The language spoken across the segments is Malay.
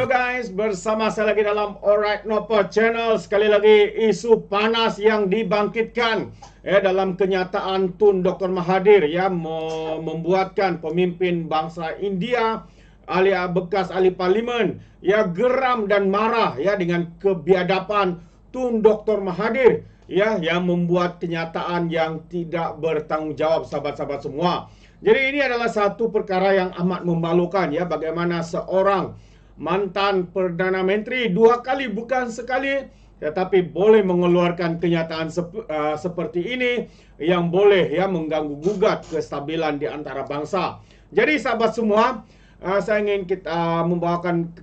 Hello guys, bersama saya lagi dalam Alright Nopo Channel. Sekali lagi isu panas yang dibangkitkan dalam kenyataan Tun Dr. Mahathir membuatkan pemimpin bangsa India bekas ahli parlimen geram dan marah dengan kebiadaban Tun Dr. Mahathir yang membuat kenyataan yang tidak bertanggungjawab, sahabat-sahabat semua. Jadi ini adalah satu perkara yang amat memalukan bagaimana seorang mantan Perdana Menteri dua kali bukan sekali tetapi boleh mengeluarkan kenyataan seperti ini yang boleh mengganggu gugat kestabilan di antara bangsa. Jadi sahabat semua, saya ingin kita membawakan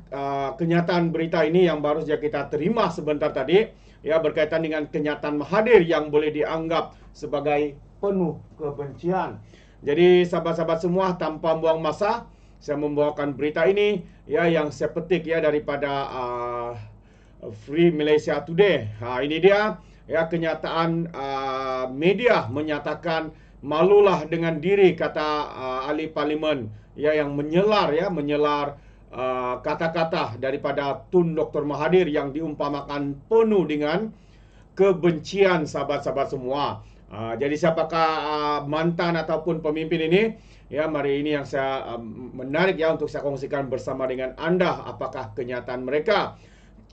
kenyataan berita ini yang baru saja kita terima sebentar tadi berkaitan dengan kenyataan Mahathir yang boleh dianggap sebagai penuh kebencian. Jadi sahabat-sahabat semua, tanpa buang masa, saya membawakan berita ini yang saya petik daripada Free Malaysia Today. Ini dia kenyataan media menyatakan malulah dengan diri, kata ahli parlimen yang menyelar kata-kata daripada Tun Dr. Mahathir yang diumpamakan penuh dengan kebencian, sahabat-sahabat semua. Jadi siapakah mantan ataupun pemimpin ini? Mari ini yang saya menarik untuk saya kongsikan bersama dengan anda. Apakah kenyataan mereka?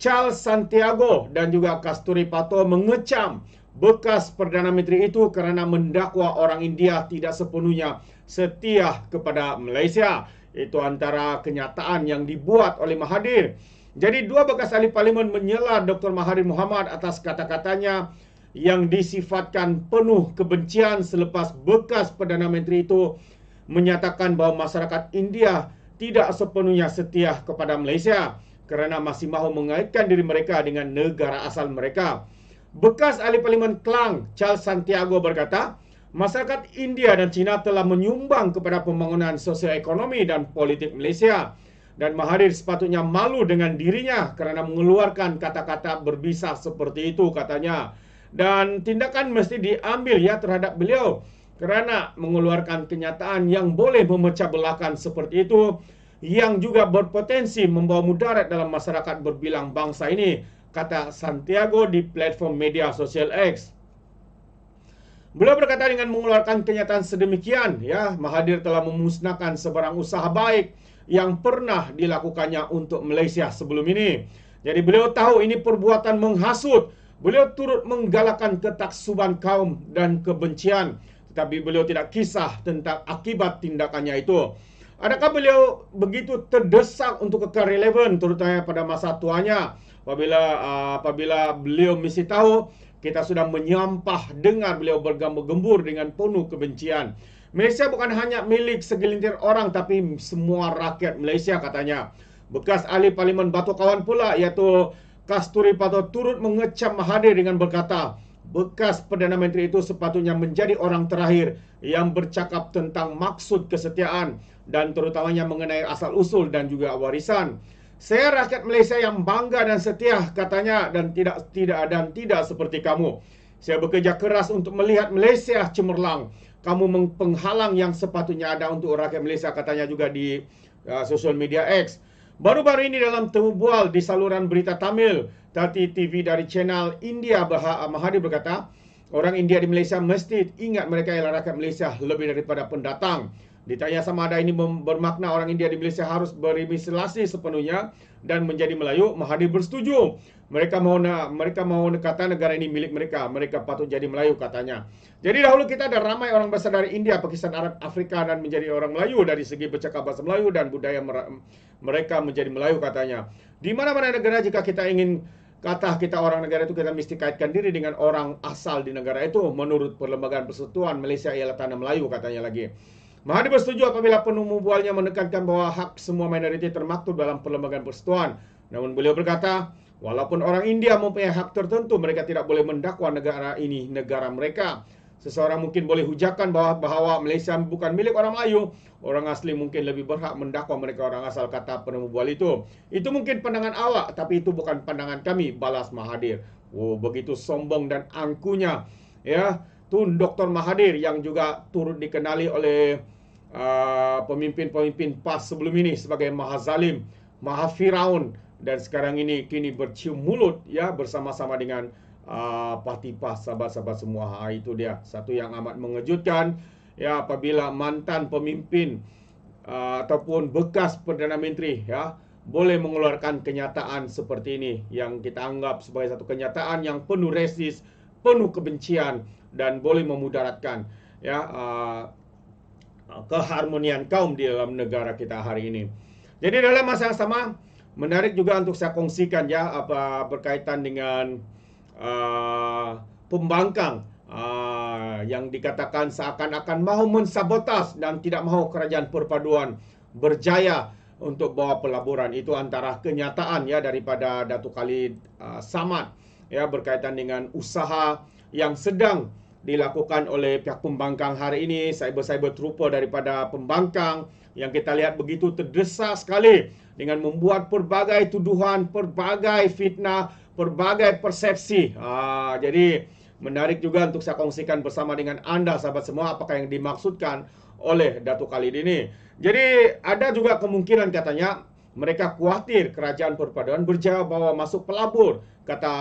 Charles Santiago dan juga Kasturi Pato mengecam bekas Perdana Menteri itu kerana mendakwa orang India tidak sepenuhnya setia kepada Malaysia. Itu antara kenyataan yang dibuat oleh Mahathir. Jadi dua bekas ahli parlimen menyela Dr. Mahathir Mohamad atas kata-katanya yang disifatkan penuh kebencian selepas bekas Perdana Menteri itu menyatakan bahawa masyarakat India tidak sepenuhnya setia kepada Malaysia kerana masih mahu mengaitkan diri mereka dengan negara asal mereka. Bekas ahli parlimen Klang, Charles Santiago, berkata, masyarakat India dan China telah menyumbang kepada pembangunan sosioekonomi dan politik Malaysia. Dan Mahathir sepatutnya malu dengan dirinya kerana mengeluarkan kata-kata berbisa seperti itu, katanya. Dan tindakan mesti diambil terhadap beliau kerana mengeluarkan kenyataan yang boleh memecah belahkan seperti itu, yang juga berpotensi membawa mudarat dalam masyarakat berbilang bangsa ini, kata Santiago di platform media sosial X. Beliau berkata dengan mengeluarkan kenyataan sedemikian, Mahathir telah memusnahkan sebarang usaha baik yang pernah dilakukannya untuk Malaysia sebelum ini. Jadi beliau tahu ini perbuatan menghasut. Beliau turut menggalakkan ketaksuban kaum dan kebencian, tetapi beliau tidak kisah tentang akibat tindakannya itu. Adakah beliau begitu terdesak untuk kekal relevan, terutama pada masa tuanya, apabila beliau mesti tahu kita sudah menyampah dengar beliau bergembur dengan penuh kebencian. Malaysia bukan hanya milik segelintir orang, tapi semua rakyat Malaysia, katanya. Bekas ahli parlimen Batu Kawan pula, iaitu Kasturi Pato, turut mengecam Mahathir dengan berkata, bekas Perdana Menteri itu sepatutnya menjadi orang terakhir yang bercakap tentang maksud kesetiaan dan terutamanya mengenai asal-usul dan juga warisan. Saya rakyat Malaysia yang bangga dan setia, katanya, dan tidak seperti kamu. Saya bekerja keras untuk melihat Malaysia cemerlang. Kamu penghalang yang sepatutnya ada untuk rakyat Malaysia, katanya juga di sosial media X. Baru-baru ini dalam temu bual di saluran berita Tamil Tati TV dari channel India, Mahathir berkata, orang India di Malaysia mesti ingat mereka ialah rakyat Malaysia lebih daripada pendatang. Ditanya sama ada ini bermakna orang India di Malaysia harus berimigrasi sepenuhnya dan menjadi Melayu, Mahathir bersetuju. Mereka mahu kata negara ini milik mereka. Mereka patut jadi Melayu, katanya. Jadi dahulu kita ada ramai orang besar dari India, Pakistan, Arab, Afrika dan menjadi orang Melayu dari segi bercakap bahasa Melayu dan budaya mereka menjadi Melayu, katanya. Di mana-mana negara jika kita ingin kata kita orang negara itu, kita mesti kaitkan diri dengan orang asal di negara itu. Menurut Perlembagaan Persekutuan, Malaysia ialah tanah Melayu, katanya lagi. Mahathir bersetuju apabila penemu bualnya menekankan bahawa hak semua minoriti termaktub dalam Perlembagaan Persekutuan. Namun beliau berkata, walaupun orang India mempunyai hak tertentu, mereka tidak boleh mendakwa negara ini negara mereka. Seseorang mungkin boleh hujakan bahawa Malaysia bukan milik orang Melayu. Orang asli mungkin lebih berhak mendakwa mereka orang asal, kata penemu bual itu. Itu mungkin pandangan awak, tapi itu bukan pandangan kami, balas Mahathir. Begitu sombong dan angkunya Tun Dr. Mahathir yang juga turut dikenali oleh pemimpin-pemimpin PAS sebelum ini sebagai mahazalim, Maha Firaun, dan sekarang ini kini bercium mulut ya bersama-sama dengan Patipah, sahabat-sahabat semua. Itu dia satu yang amat mengejutkan ya, apabila mantan pemimpin ataupun bekas Perdana Menteri ya boleh mengeluarkan kenyataan seperti ini yang kita anggap sebagai satu kenyataan yang penuh resis, penuh kebencian, dan boleh memudaratkan ya keharmonian kaum di dalam negara kita hari ini. Jadi dalam masa yang sama, menarik juga untuk saya kongsikan ya apa berkaitan dengan pembangkang yang dikatakan seakan-akan mahu mensabotas dan tidak mahu kerajaan perpaduan berjaya untuk bawa pelaburan. Itu antara kenyataan ya daripada Datuk Khalid Samad ya berkaitan dengan usaha yang sedang dilakukan oleh pihak pembangkang hari ini, cyber trooper daripada pembangkang yang kita lihat begitu terdesak sekali dengan membuat pelbagai tuduhan, pelbagai fitnah, pelbagai persepsi. Jadi menarik juga untuk saya kongsikan bersama dengan anda sahabat semua apakah yang dimaksudkan oleh Datuk Khalid ini. Jadi ada juga kemungkinan katanya mereka khawatir kerajaan perpaduan berjaya bawa masuk pelabur, kata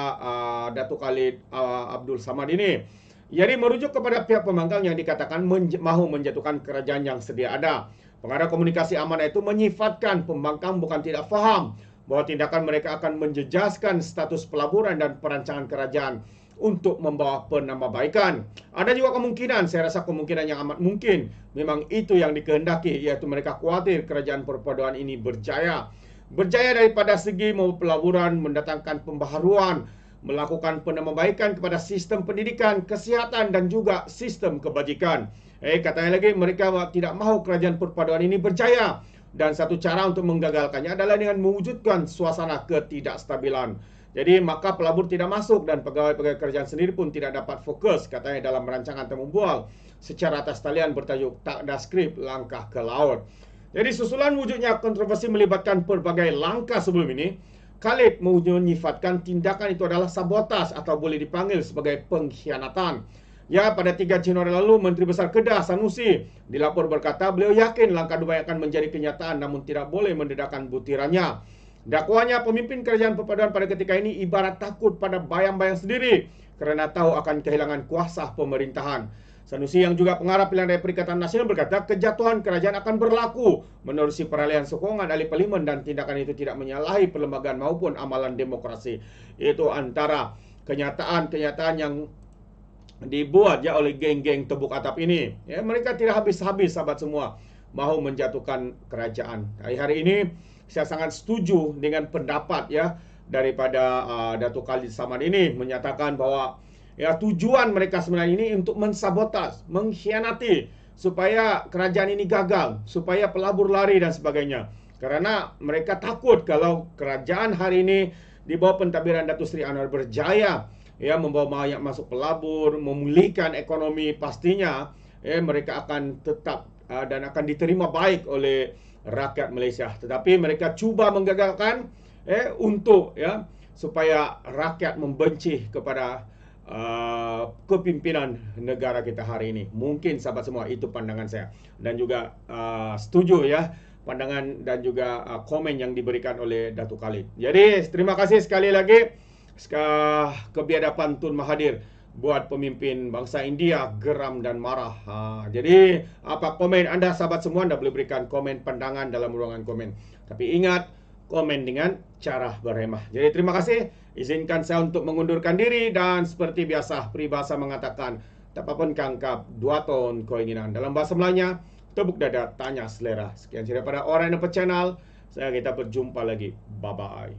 Datuk Khalid Abdul Samad ini. Jadi merujuk kepada pihak pembangkang yang dikatakan mahu menjatuhkan kerajaan yang sedia ada. Pengarah komunikasi amanah itu menyifatkan pembangkang bukan tidak faham bahwa tindakan mereka akan menjejaskan status pelaburan dan perancangan kerajaan untuk membawa penambahbaikan. Ada juga kemungkinan, saya rasa kemungkinan yang amat mungkin, memang itu yang dikehendaki, yaitu mereka khawatir kerajaan perpaduan ini berjaya. Berjaya daripada segi mau pelaburan, mendatangkan pembaharuan, melakukan penambahbaikan kepada sistem pendidikan, kesihatan dan juga sistem kebajikan. Katanya lagi mereka tidak mahu kerajaan perpaduan ini berjaya, dan satu cara untuk menggagalkannya adalah dengan mewujudkan suasana ketidakstabilan. Jadi maka pelabur tidak masuk dan pegawai-pegawai kerajaan sendiri pun tidak dapat fokus, katanya dalam rancangan temu bual secara atas talian bertajuk Takda Skrip Langkah ke Laut. Jadi susulan wujudnya kontroversi melibatkan pelbagai langkah sebelum ini, Khalid menyifatkan tindakan itu adalah sabotas atau boleh dipanggil sebagai pengkhianatan. Ya, pada 3 Januari lalu, Menteri Besar Kedah Sanusi dilapor berkata beliau yakin langkah Dubai akan menjadi kenyataan namun tidak boleh mendedahkan butirannya. Dakwanya pemimpin kerajaan perpaduan pada ketika ini ibarat takut pada bayang-bayang sendiri kerana tahu akan kehilangan kuasa pemerintahan. Sanusi yang juga pengarah pilihan raya Perikatan Nasional berkata kejatuhan kerajaan akan berlaku menerusi peralihan sokongan ahli parlimen dan tindakan itu tidak menyalahi perlembagaan maupun amalan demokrasi. Itu antara kenyataan-kenyataan yang dibuat ya oleh geng-geng tebuk atap ini. Ya, mereka tidak habis-habis sahabat semua mahu menjatuhkan kerajaan. Hari ini saya sangat setuju dengan pendapat ya daripada Datuk Khalid Samad ini menyatakan bahwa ya tujuan mereka sebenarnya ini untuk mensabotas, mengkhianati supaya kerajaan ini gagal, supaya pelabur lari dan sebagainya. Karena mereka takut kalau kerajaan hari ini di bawah pentadbiran Datuk Seri Anwar berjaya ya membawa mayat masuk pelabur, memulihkan ekonomi, pastinya mereka akan tetap dan akan diterima baik oleh rakyat Malaysia. Tetapi mereka cuba menggagalkan untuk ya supaya rakyat membenci kepada kepimpinan negara kita hari ini. Mungkin sahabat semua itu pandangan saya dan juga setuju ya pandangan dan juga komen yang diberikan oleh Datuk Khalid. Jadi terima kasih sekali lagi kebiadaban Tun Mahathir buat pemimpin bangsa India geram dan marah. Jadi apa komen anda sahabat semua, anda boleh berikan komen pandangan dalam ruangan komen. Tapi ingat, komen dengan cara berhemah. Jadi terima kasih. Izinkan saya untuk mengundurkan diri dan seperti biasa peribahasa mengatakan tak apa-apa kangkap 2 ton keinginan. Dalam bahasa Melayunya, tepuk dada tanya selera. Sekian daripada Orang Dapat Channel. Kita berjumpa lagi. Bye bye.